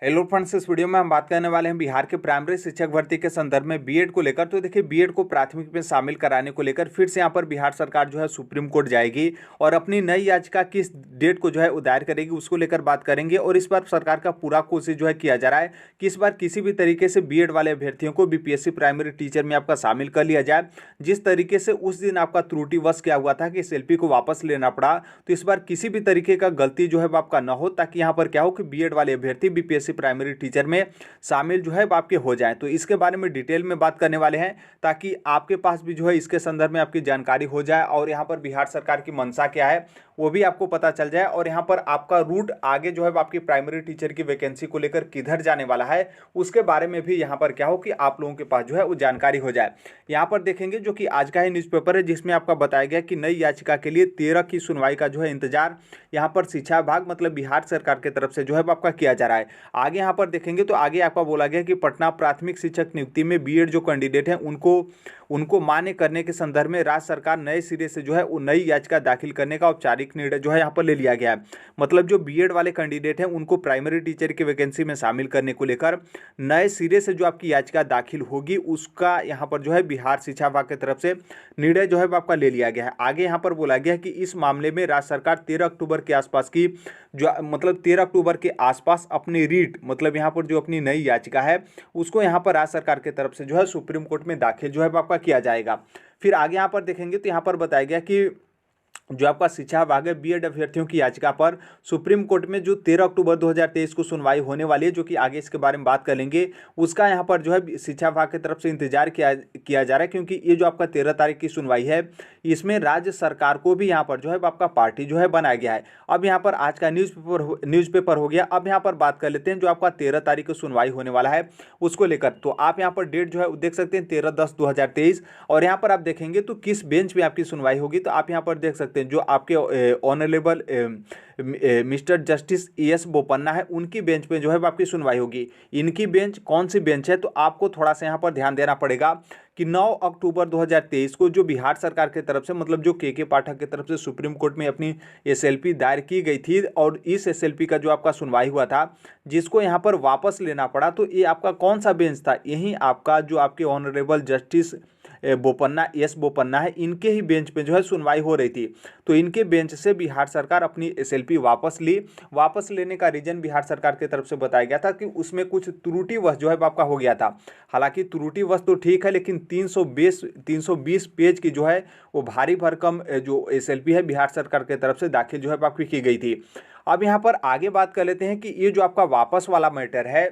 Hello friends, इस video में हम बात करने वाले हैं बिहार के प्राइमरी शिक्षक भर्ती के संदर्भ में बीएड को लेकर। तो देखिए, बीएड को प्राथमिक में शामिल कराने को लेकर फिर से यहाँ पर बिहार सरकार जो है सुप्रीम कोर्ट जाएगी और अपनी नई याचिका किस डेट को जो है दायर करेगी उसको लेकर बात करेंगे। और इस बार सरकार का पूरा कोशिश जो है किया जा रहा है कि इस बार किसी भी तरीके से बीएड वाले अभ्यर्थियों को बीपीएससी प्राइमरी टीचर में आपका शामिल कर लिया जाए। जिस तरीके से उस दिन आपका त्रुटिवश क्या हुआ था कि एसएलपी को वापस लेना पड़ा, तो इस बार किसी भी तरीके का गलती जो है वो आपका न हो, ताकि यहाँ पर क्या हो कि बीएड वाले अभ्यर्थी बीपीएससी प्राइमरी टीचर में शामिल जो है आपके हो जाएं। तो इसके बारे में डिटेल में बात करने वाले हैं ताकि आपके पास भी जो है इसके संदर्भ में आपकी जानकारी हो जाए और यहाँ पर बिहार सरकार की मंशा क्या है वो भी आपको पता चल जाए। और यहाँ पर आपका रूट आगे जो है आपकी प्राइमरी टीचर की वैकेंसी को लेकर किधर जाने वाला है उसके बारे में भी यहाँ पर क्या हो कि आप लोगों के पास जो है वो जानकारी हो जाए। यहाँ पर देखेंगे जो कि आज का ही न्यूज़पेपर है जिसमें आपका बताया गया कि नई याचिका के लिए 13 की सुनवाई का जो है इंतजार यहाँ पर शिक्षा विभाग मतलब बिहार सरकार की तरफ से जो है आपका किया जा रहा है। आगे यहाँ पर देखेंगे तो आगे आपका बोला गया कि पटना प्राथमिक शिक्षक नियुक्ति में बीएड जो कैंडिडेट हैं उनको मान्य करने के संदर्भ में राज्य सरकार नए सिरे से जो है वो नई याचिका दाखिल करने का औपचारिक निर्णय जो है यहाँ पर ले लिया गया है। मतलब जो बीएड वाले कैंडिडेट हैं उनको प्राइमरी टीचर की वैकेंसी में शामिल करने को लेकर नए सिरे से जो आपकी याचिका दाखिल होगी उसका यहाँ पर जो है बिहार शिक्षा विभाग की तरफ से निर्णय जो है वो आपका ले लिया गया है। आगे यहाँ पर बोला गया कि इस मामले में राज्य सरकार 13 अक्टूबर के आसपास की जो मतलब 13 अक्टूबर के आसपास अपनी रीट मतलब यहाँ पर जो अपनी नई याचिका है उसको यहाँ पर राज्य सरकार की तरफ से जो है सुप्रीम कोर्ट में दाखिल जो है आपका किया जाएगा। फिर आगे यहाँ पर देखेंगे तो यहाँ पर बताया गया कि जो आपका शिक्षा विभाग है बीएड अभ्यर्थियों की याचिका पर सुप्रीम कोर्ट में जो 13 अक्टूबर 2023 को सुनवाई होने वाली है, जो कि आगे इसके बारे में बात कर लेंगे, उसका यहाँ पर जो है शिक्षा विभाग की तरफ से इंतजार किया जा रहा है। क्योंकि ये जो आपका 13 तारीख की सुनवाई है इसमें राज्य सरकार को भी यहाँ पर जो है आपका पार्टी जो है बनाया गया है। अब यहाँ पर आज का न्यूज़पेपर हो गया। अब यहाँ पर बात कर लेते हैं जो आपका 13 तारीख को सुनवाई होने वाला है उसको लेकर। तो आप यहाँ पर डेट जो है देख सकते हैं 13/10/2023। और यहाँ पर आप देखेंगे तो किस बेंच में आपकी सुनवाई होगी, तो आप यहाँ पर देख सकते हैं जो आपके honourable mister justice S Bopanna है उनकी बेंच पे जो है आपकी सुनवाई होगी। इनकी बेंच कौन सी बेंच है, तो आपको थोड़ा सा यहाँ पर ध्यान देना पड़ेगा कि 9 अक्टूबर 2023 को जो बिहार सरकार की तरफ से मतलब जो के पाठक की तरफ से सुप्रीम कोर्ट में अपनी एसएलपी दायर की गई थी और इस एसएलपी का जो आपका सुनवाई हुआ था जिसको यहाँ पर वापस लेना पड़ा, तो ये आपका कौन सा बेंच था, यही आपका जो आपके honourable justice Bopanna S Bopanna है इनके ही बेंच पे जो है सुनवाई हो रही थी। तो इनके बेंच से बिहार सरकार अपनी एसएलपी वापस ली। वापस लेने का रीजन बिहार सरकार की तरफ से बताया गया था कि उसमें कुछ त्रुटिवश जो है आपका हो गया था। हालांकि त्रुटिवश तो ठीक है, लेकिन 320 पेज की जो है वो भारी भरकम जो एसएलपी है बिहार सरकार की तरफ से दाखिल जो है आपकी की गई थी। अब यहाँ पर आगे बात कर लेते हैं कि ये जो आपका वापस वाला मैटर है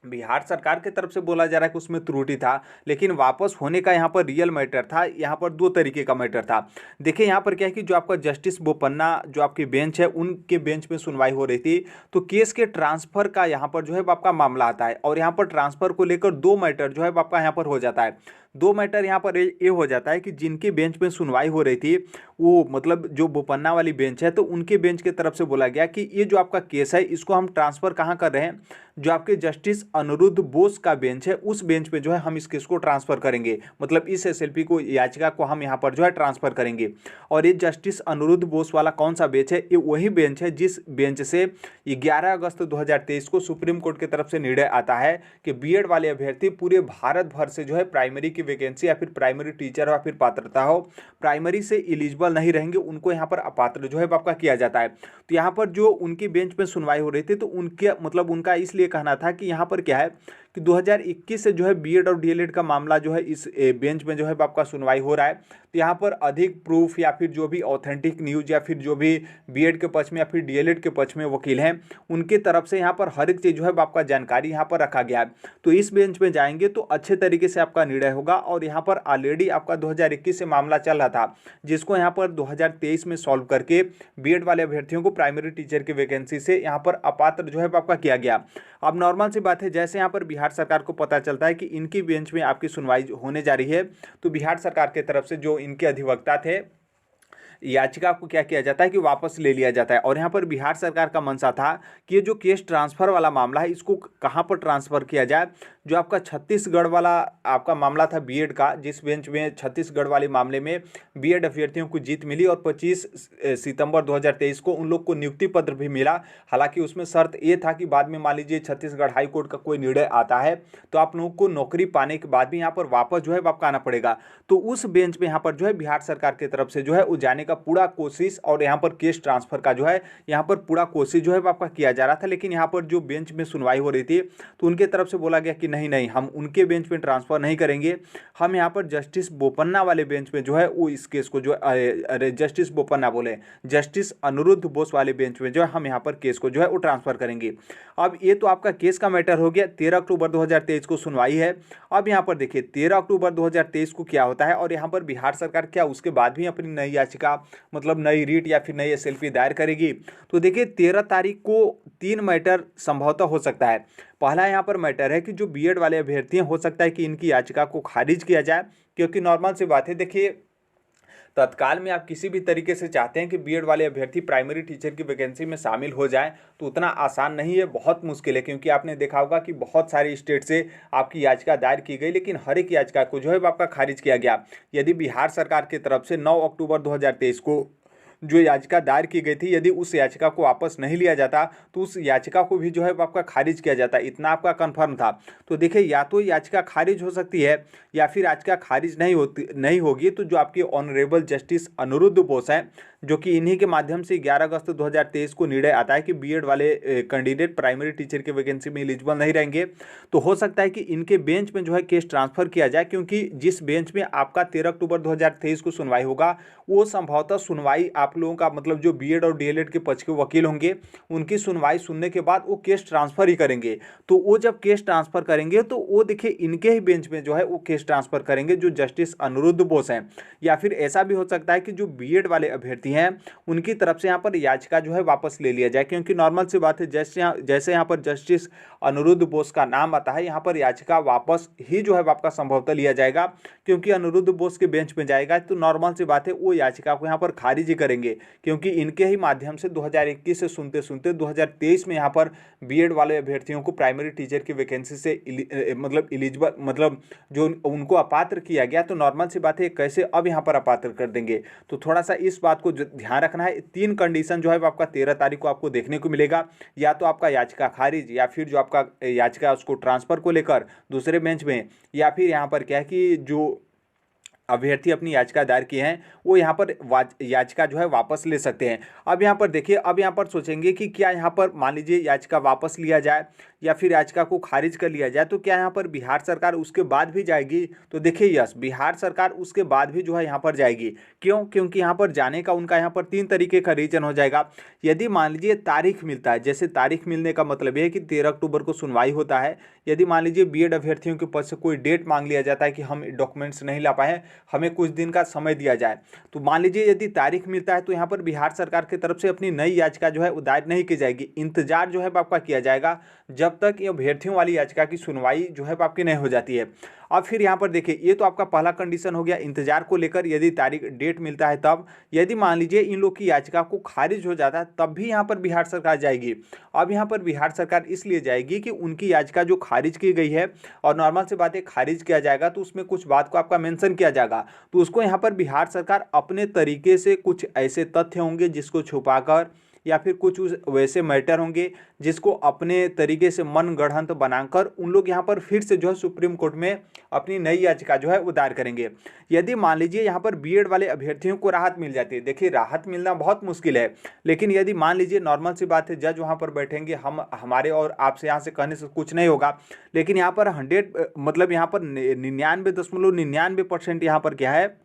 बिहार सरकार की तरफ से बोला जा रहा है कि उसमें त्रुटि था, लेकिन वापस होने का यहाँ पर रियल मैटर था। यहाँ पर दो तरीके का मैटर था। देखिए यहाँ पर क्या है कि जो आपका जस्टिस बोपन्ना जो आपकी बेंच है उनके बेंच में सुनवाई हो रही थी, तो केस के ट्रांसफर का यहाँ पर जो है आपका मामला आता है। और यहाँ पर ट्रांसफर को लेकर दो मैटर जो है आपका यहाँ पर हो जाता है। दो मैटर यहाँ पर ये हो जाता है कि जिनकी बेंच में सुनवाई हो रही थी वो मतलब जो बोपन्ना वाली बेंच है, तो उनके बेंच की तरफ से बोला गया कि ये जो आपका केस है इसको हम ट्रांसफर कहाँ कर रहे हैं, जो आपके जस्टिस अनिरुद्ध बोस का बेंच है उस बेंच पे जो है हम इस केस को ट्रांसफर करेंगे। मतलब इस एसएलपी को याचिका को हम यहाँ पर जो है ट्रांसफर करेंगे। और ये जस्टिस अनिरुद्ध बोस वाला कौन सा बेंच है, ये वही बेंच है जिस बेंच से 11 अगस्त 2023 को सुप्रीम कोर्ट की तरफ से निर्णय आता है कि बीएड वाले अभ्यर्थी पूरे भारत भर से जो है प्राइमरी की वैकेंसी या फिर प्राइमरी टीचर या फिर पात्रता हो प्राइमरी से एलिजिबल नहीं रहेंगे, उनको यहाँ पर अपात्र जो है आपका किया जाता है। तो यहाँ पर जो उनकी बेंच में सुनवाई हो रही थी तो उनके मतलब उनका इसलिए कहना था कि यहाँ पर क्या है कि 2021 से जो है बीएड और डीएलएड का मामला जो है इस बेंच में जो है आपका सुनवाई हो रहा है। तो यहाँ पर अधिक प्रूफ या फिर जो भी ऑथेंटिक न्यूज़ या फिर जो भी बीएड के पक्ष में या फिर डीएलएड के पक्ष में वकील हैं उनके तरफ से यहाँ पर हर एक चीज़ जो है आपका जानकारी यहाँ पर रखा गया है। तो इस बेंच में जाएंगे तो अच्छे तरीके से आपका निर्णय होगा। और यहाँ पर ऑलरेडी आपका 2021 से मामला चल रहा था जिसको यहाँ पर 2023 में सॉल्व करके बीएड वाले अभ्यर्थियों को प्राइमरी टीचर की वैकेंसी से यहाँ पर अपात्र जो है आपका किया गया। अब नॉर्मल सी बात है, जैसे यहाँ पर बिहार सरकार को पता चलता है कि इनकी बेंच में आपकी सुनवाई होने जा रही है, तो बिहार सरकार की तरफ से जो इनके अधिवक्ता थे याचिका को क्या किया जाता है कि वापस ले लिया जाता है। और यहाँ पर बिहार सरकार का मंशा था कि ये जो केस ट्रांसफर वाला मामला है इसको कहाँ पर ट्रांसफर किया जाए। जो आपका छत्तीसगढ़ वाला आपका मामला था बीएड का, जिस बेंच में छत्तीसगढ़ वाले मामले में बीएड अभ्यर्थियों को जीत मिली और 25 सितंबर 2023 को उन लोग को नियुक्ति पत्र भी मिला। हालांकि उसमें शर्त ये था कि बाद में मान लीजिए छत्तीसगढ़ हाई कोर्ट का कोई निर्णय आता है तो आप लोगों को नौकरी पाने के बाद भी यहाँ पर वापस जो है आपका आना पड़ेगा। तो उस बेंच में यहाँ पर जो है बिहार सरकार की तरफ से जो है वो जाने का पूरा कोशिश और यहाँ पर केस ट्रांसफर का जो है यहाँ पर पूरा कोशिश जो है आपका किया जा रहा था। लेकिन यहाँ पर जो बेंच में सुनवाई हो रही थी तो उनके तरफ से बोला गया कि नहीं नहीं, हम उनके बेंच में ट्रांसफर नहीं करेंगे, हम यहाँ पर जस्टिस बोपन्ना वाले बेंच में जो है वो इस केस को जो अरे जस्टिस बोपन्ना बोले, जस्टिस अनिरुद्ध बोस वाले बेंच में जो है हम यहाँ पर केस को जो है वो ट्रांसफर करेंगे। अब ये तो आपका केस का मैटर हो गया। 13 अक्टूबर 2023 को सुनवाई है। अब यहाँ पर देखिए 13 अक्टूबर 2023 को क्या होता है और यहाँ पर बिहार सरकार क्या उसके बाद भी अपनी नई याचिका मतलब नई रीट या फिर नई एसएलपी दायर करेगी। तो देखिए 13 तारीख को 3 मैटर संभवतः हो सकता है। पहला यहाँ पर मैटर है कि जो बीएड वाले अभ्यर्थी हैं हो सकता है कि इनकी याचिका को खारिज किया जाए, क्योंकि नॉर्मल सी बात है। देखिए तत्काल में आप किसी भी तरीके से चाहते हैं कि बीएड वाले अभ्यर्थी प्राइमरी टीचर की वैकेंसी में शामिल हो जाएं तो उतना आसान नहीं है, बहुत मुश्किल है। क्योंकि आपने देखा होगा कि बहुत सारे स्टेट से आपकी याचिका दायर की गई लेकिन हर एक याचिका को जो है आपका खारिज किया गया। यदि बिहार सरकार की तरफ से 9 अक्टूबर 2023 को जो याचिका दायर की गई थी, यदि उस याचिका को वापस नहीं लिया जाता तो उस याचिका को भी जो है आपका खारिज किया जाता, इतना आपका कंफर्म था। तो देखिए या तो याचिका खारिज हो सकती है या फिर याचिका खारिज नहीं होगी तो जो आपके ऑनरेबल जस्टिस अनिरुद्ध बोस हैं, जो कि इन्हीं के माध्यम से 11 अगस्त 2023 को निर्णय आता है कि बीएड वाले कैंडिडेट प्राइमरी टीचर की वैकेंसी में एलिजिबल नहीं रहेंगे, तो हो सकता है कि इनके बेंच में जो है केस ट्रांसफर किया जाए। क्योंकि जिस बेंच में आपका 13 अक्टूबर 2023 को सुनवाई होगा वो संभवतः सुनवाई आप लोगों का मतलब जो बीएड और डीएलएड के पक्ष के वकील होंगे उनकी सुनवाई सुनने के बाद वो केस ट्रांसफर ही करेंगे। तो वो जब केस ट्रांसफर करेंगे तो वो देखिए इनके ही बेंच में जो है वो केस ट्रांसफर करेंगे जो जस्टिस अनिरुद्ध बोस हैं। या फिर ऐसा भी हो सकता है कि जो बीएड वाले अभ्यर्थी हैं उनकी तरफ से यहाँ पर याचिका जो है वापस ले लिया जाए। क्योंकि नॉर्मल सी बात है जैसे यहाँ पर जस्टिस अनिरुद्ध बोस का नाम आता है यहाँ पर याचिका वापस ही जो है आपका संभवतः लिया जाएगा। क्योंकि अनिरुद्ध बोस के बेंच में जाएगा तो नॉर्मल सी बात है वो याचिका को यहाँ पर खारिज ही करेंगे। क्योंकि इनके ही माध्यम से 2021 से सुनते सुनते 2023 में यहाँ पर बीएड वाले अभ्यर्थियों को प्राइमरी टीचर की वैकेंसी से मतलब एलिजिबल मतलब जो उनको अपात्र किया गया, तो नॉर्मल सी बात है कैसे अब यहाँ पर अपात्र कर देंगे। तो थोड़ा सा इस बात को ध्यान रखना है। 3 कंडीशन जो है आपका 13 तारीख को आपको देखने को मिलेगा, या तो आपका याचिका खारिज या फिर जो आपका याचिका उसको ट्रांसफर को लेकर दूसरे बेंच में, या फिर यहाँ पर क्या है कि जो अभ्यर्थी अपनी याचिका दायर की हैं वो यहाँ पर याचिका जो है वापस ले सकते हैं। अब यहाँ पर देखिए, अब यहाँ पर सोचेंगे कि क्या यहाँ पर मान लीजिए याचिका वापस लिया जाए या फिर याचिका को खारिज कर लिया जाए तो क्या यहाँ पर बिहार सरकार उसके बाद भी जाएगी। तो देखिए यस, बिहार सरकार उसके बाद भी जो है यहाँ पर जाएगी। क्यों? क्योंकि यहाँ पर जाने का उनका यहाँ पर 3 तरीके का रीजन हो जाएगा। यदि मान लीजिए तारीख मिलता है, जैसे तारीख मिलने का मतलब ये है कि 13 अक्टूबर को सुनवाई होता है, यदि मान लीजिए बीएड अभ्यर्थियों के पास से कोई डेट मांग लिया जाता है कि हम डॉक्यूमेंट्स नहीं ला पाए, हमें कुछ दिन का समय दिया जाए, तो मान लीजिए यदि तारीख मिलता है तो यहाँ पर बिहार सरकार की तरफ से अपनी नई याचिका जो है वो दायर नहीं की जाएगी। इंतजार जो है आपका किया जाएगा जब तक ये अभ्यर्थियों वाली याचिका की सुनवाई जो है आपकी नहीं हो जाती है। अब फिर यहाँ पर देखिए ये तो आपका पहला कंडीशन हो गया इंतजार को लेकर, यदि तारीख डेट मिलता है तब। यदि मान लीजिए इन लोग की याचिका को खारिज हो जाता है तब भी यहाँ पर बिहार सरकार जाएगी। अब यहाँ पर बिहार सरकार इसलिए जाएगी कि उनकी याचिका जो खारिज की गई है, और नॉर्मल से बात है खारिज किया जाएगा तो उसमें कुछ बात को आपका मेंशन किया जाएगा, तो उसको यहाँ पर बिहार सरकार अपने तरीके से कुछ ऐसे तथ्य होंगे जिसको छुपाकर, या फिर कुछ वैसे मैटर होंगे जिसको अपने तरीके से मन गढ़ंत बनाकर उन लोग यहाँ पर फिर से जो है सुप्रीम कोर्ट में अपनी नई याचिका जो है वो दायर करेंगे। यदि मान लीजिए यहाँ पर बीएड वाले अभ्यर्थियों को राहत मिल जाती है, देखिए राहत मिलना बहुत मुश्किल है, लेकिन यदि मान लीजिए नॉर्मल सी बात है जज वहाँ पर बैठेंगे, हम हमारे और आपसे यहाँ से कहने से कुछ नहीं होगा, लेकिन यहाँ पर 100 मतलब यहाँ पर 99.99% यहाँ पर क्या है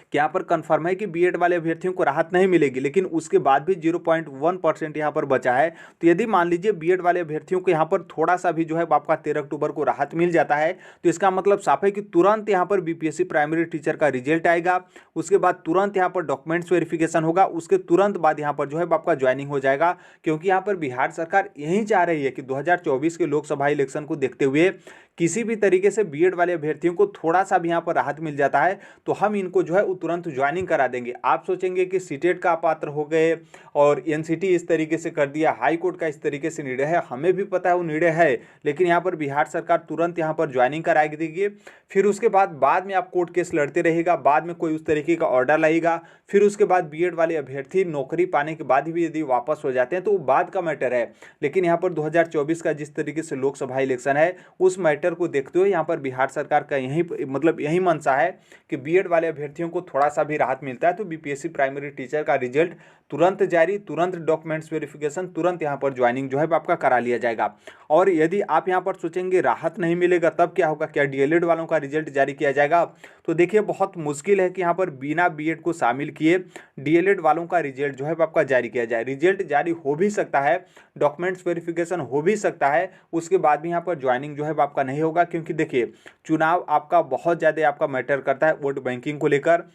कि यहाँ पर कंफर्म है कि बीएड वाले अभ्यर्थियों को राहत नहीं मिलेगी, लेकिन उसके बाद भी 0.1% यहाँ पर बचा है। तो यदि मान लीजिए बीएड वाले अभ्यर्थियों को यहाँ पर थोड़ा सा भी जो है आपका 13 अक्टूबर को राहत मिल जाता है तो इसका मतलब साफ है कि तुरंत यहाँ पर बीपीएससी प्राइमरी टीचर का रिजल्ट आएगा, उसके बाद तुरंत यहाँ पर डॉक्यूमेंट्स वेरिफिकेशन होगा, उसके तुरंत बाद यहाँ पर जो है आपका ज्वाइनिंग हो जाएगा। क्योंकि यहाँ पर बिहार सरकार यही चाह रही है कि 2024 के लोकसभा इलेक्शन को देखते हुए किसी भी तरीके से बीएड वाले अभ्यर्थियों को थोड़ा सा भी यहाँ पर राहत मिल जाता है तो हम इनको जो है वो तुरंत ज्वाइनिंग करा देंगे। आप सोचेंगे कि सीटेट का अपात्र हो गए और एनसीटी इस तरीके से कर दिया, हाई कोर्ट का इस तरीके से निर्णय है, हमें भी पता है वो निर्णय है, लेकिन यहाँ पर बिहार सरकार तुरंत यहाँ पर ज्वाइनिंग करा देगी। फिर उसके बाद में आप कोर्ट केस लड़ते रहेगा, बाद में कोई उस तरीके का ऑर्डर लाएगा, फिर उसके बाद बीएड वाले अभ्यर्थी नौकरी पाने के बाद भी यदि वापस हो जाते हैं तो वो बाद का मैटर है। लेकिन यहाँ पर 2024 का जिस तरीके से लोकसभा इलेक्शन है उस मैटर को देखते हुए यहाँ पर बिहार सरकार का यही मंशा है कि बीएड वाले अभ्यर्थियों को थोड़ा सा भी राहत मिलता है तो बीपीएससी प्राइमरी टीचर का रिजल्ट तुरंत जारी, तुरंत डॉक्यूमेंट्स वेरिफिकेशन, तुरंत यहाँ पर ज्वाइनिंग जो है आपका करा लिया जाएगा। और यदि आप यहाँ पर सोचेंगे राहत नहीं मिलेगा तब क्या होगा, क्या डीएलएड वालों का रिजल्ट जारी किया जाएगा, तो देखिए बहुत मुश्किल है कि यहाँ पर बिना बीएड को शामिल किए डीएलएड वालों का रिजल्ट जो है आपका जारी किया जाए। रिजल्ट जारी हो भी सकता है, डॉक्यूमेंट्स वेरिफिकेशन हो भी सकता है, उसके बाद भी यहाँ पर ज्वाइनिंग जो है आपका नहीं होगा, क्योंकि देखिए चुनाव आपका बहुत ज़्यादा आपका मैटर करता है वोट बैंकिंग को लेकर।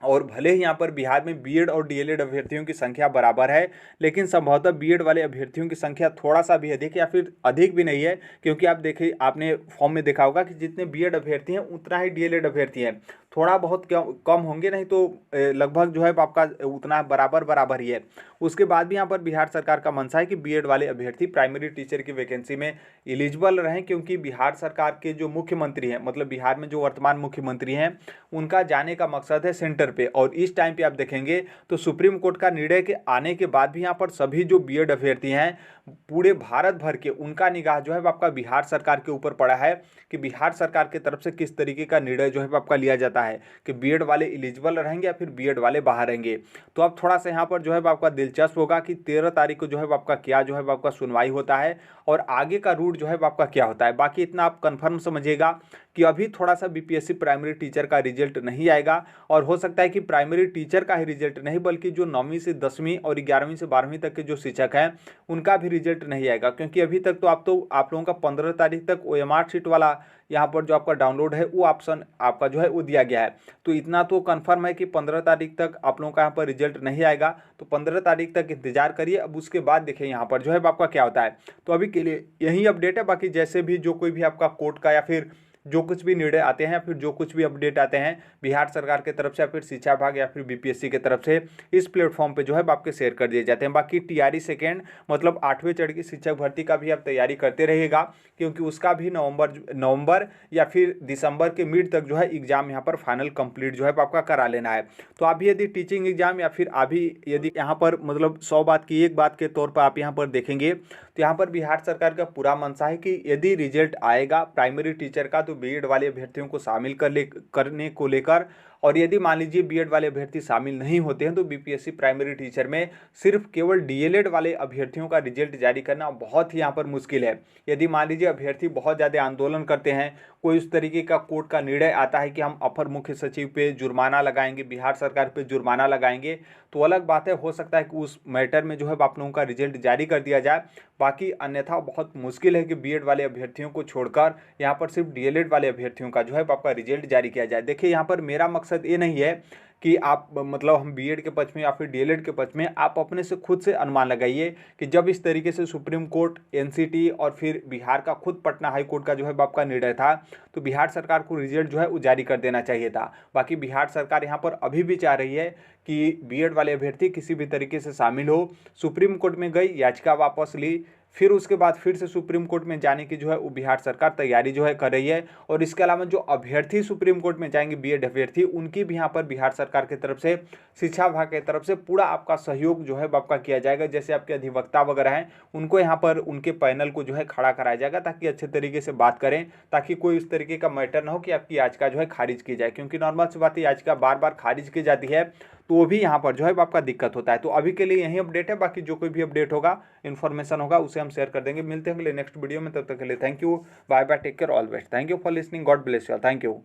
और भले ही यहाँ पर बिहार में बीएड और डीएलएड अभ्यर्थियों की संख्या बराबर है, लेकिन संभवतः बीएड वाले अभ्यर्थियों की संख्या थोड़ा सा भी अधिक या फिर अधिक भी नहीं है, क्योंकि आप देखिए आपने फॉर्म में देखा होगा कि जितने बीएड अभ्यर्थी हैं उतना ही डीएलएड अभ्यर्थी हैं, थोड़ा बहुत कम होंगे, नहीं तो लगभग जो है आपका उतना बराबर ही है। उसके बाद भी यहाँ पर बिहार सरकार का मंशा है कि बीएड वाले अभ्यर्थी प्राइमरी टीचर की वैकेंसी में एलिजिबल रहें, क्योंकि बिहार सरकार के जो मुख्यमंत्री हैं, मतलब बिहार में जो वर्तमान मुख्यमंत्री हैं, उनका जाने का मकसद है सेंटर पे। और इस टाइम पे आप देखेंगे तो सुप्रीम कोर्ट का निर्णय के आने के बाद भी यहाँ पर सभी जो बीएड अभ्यर्थी हैं पूरे भारत भर के, उनका निगाह जो है आपका बिहार सरकार के ऊपर पड़ा है कि बिहार सरकार की तरफ से किस तरीके का निर्णय जो है आपका लिया जाता है कि बीएड वाले एलिजिबल रहेंगे या फिर बीएड वाले बाहर रहेंगे। तो अब थोड़ा सा यहाँ पर जो है आपका दिलचस्प होगा कि 13 तारीख को जो है आपका क्या जो है आपका सुनवाई होता है और आगे का रूट जो है आपका क्या होता है। बाकी इतना आप कंफर्म समझिएगा कि अभी थोड़ा सा बीपीएससी प्राइमरी टीचर का रिजल्ट नहीं आएगा, और हो सकता है कि प्राइमरी टीचर का ही रिजल्ट नहीं बल्कि जो 9वीं से 10वीं और 11वीं से 12वीं तक के जो शिक्षक हैं उनका भी रिजल्ट नहीं आएगा, क्योंकि अभी तक तो आप लोगों का 15 तारीख तक ओएमआर शीट वाला यहाँ पर जो आपका डाउनलोड है वो ऑप्शन आपका जो है वो दिया गया है। तो इतना तो कंफर्म है कि 15 तारीख तक आप लोगों का यहाँ पर रिजल्ट नहीं आएगा, तो 15 तारीख तक इंतजार करिए। अब उसके बाद देखिए यहाँ पर जो है आपका क्या होता है। तो अभी के लिए यही अपडेट है, बाकी जैसे भी जो कोई भी आपका कोर्ट का या फिर जो कुछ भी निर्णय आते हैं या फिर जो कुछ भी अपडेट आते हैं बिहार सरकार की तरफ से या फिर शिक्षा विभाग या फिर बीपीएससी की तरफ से, इस प्लेटफॉर्म पे जो है आपके शेयर कर दिए जाते हैं। बाकी टीआरई सेकेंड मतलब 8वें चढ़ की शिक्षक भर्ती का भी आप तैयारी करते रहेगा, क्योंकि उसका भी नवंबर या फिर दिसंबर के मिड तक जो है एग्जाम यहाँ पर फाइनल कंप्लीट जो है आपका करा लेना है। तो अभी यदि टीचिंग एग्जाम या फिर अभी यदि यहाँ पर मतलब 100 बात की एक बात के तौर पर आप यहाँ पर देखेंगे तो यहाँ पर बिहार सरकार का पूरा मंशा है कि यदि रिजल्ट आएगा प्राइमरी टीचर का तो बीएड वाले अभ्यर्थियों को शामिल करने को लेकर, और यदि मान लीजिए बीएड वाले अभ्यर्थी शामिल नहीं होते हैं तो बीपीएससी प्राइमरी टीचर में सिर्फ केवल डीएलएड वाले अभ्यर्थियों का रिजल्ट जारी करना बहुत ही यहाँ पर मुश्किल है। यदि मान लीजिए अभ्यर्थी बहुत ज़्यादा आंदोलन करते हैं, कोई उस तरीके का कोर्ट का निर्णय आता है कि हम अपर मुख्य सचिव पे जुर्माना लगाएंगे, बिहार सरकार पे जुर्माना लगाएंगे, तो अलग बात है, हो सकता है कि उस मैटर में जो है आप लोगों का रिजल्ट जारी कर दिया जाए। बाकी अन्यथा बहुत मुश्किल है कि बीएड वाले अभ्यर्थियों को छोड़कर यहाँ पर सिर्फ डीएलएड वाले अभ्यर्थियों का जो है आपका रिजल्ट जारी किया जाए। देखिए यहाँ पर मेरा मकसद ये नहीं है कि आप मतलब हम बीएड के पक्ष में या फिर डीएलएड के पक्ष में, आप अपने से खुद से अनुमान लगाइए कि जब इस तरीके से सुप्रीम कोर्ट, एनसीटी और फिर बिहार का खुद पटना हाई कोर्ट का जो है आपका निर्णय था, तो बिहार सरकार को रिजल्ट जो है वो जारी कर देना चाहिए था। बाकी बिहार सरकार यहाँ पर अभी भी चाह रही है कि बीएड वाले अभ्यर्थी किसी भी तरीके से शामिल हो। सुप्रीम कोर्ट में गई, याचिका वापस ली, फिर उसके बाद फिर से सुप्रीम कोर्ट में जाने की जो है वो बिहार सरकार तैयारी जो है कर रही है। और इसके अलावा जो अभ्यर्थी सुप्रीम कोर्ट में जाएंगे बीएड अभ्यर्थी, उनकी भी यहाँ पर बिहार सरकार की तरफ से, शिक्षा विभाग की तरफ से पूरा आपका सहयोग जो है आपका किया जाएगा। जैसे आपके अधिवक्ता वगैरह हैं उनको यहाँ पर उनके पैनल को जो है खड़ा कराया जाएगा ताकि अच्छे तरीके से बात करें, ताकि कोई इस तरीके का मैटर ना हो कि आपकी याचिका जो है खारिज की जाए, क्योंकि नॉर्मल सी बात है याचिका बार बार खारिज की जाती है तो वो भी यहाँ पर जो है आपका दिक्कत होता है। तो अभी के लिए यही अपडेट है, बाकी जो कोई भी अपडेट होगा, इन्फॉर्मेशन होगा, उसे हम शेयर कर देंगे। मिलते हैं अगले नेक्स्ट वीडियो में, तब तक के लिए thank you, bye bye, take care, all best, thank you for listening, God bless you, thank you.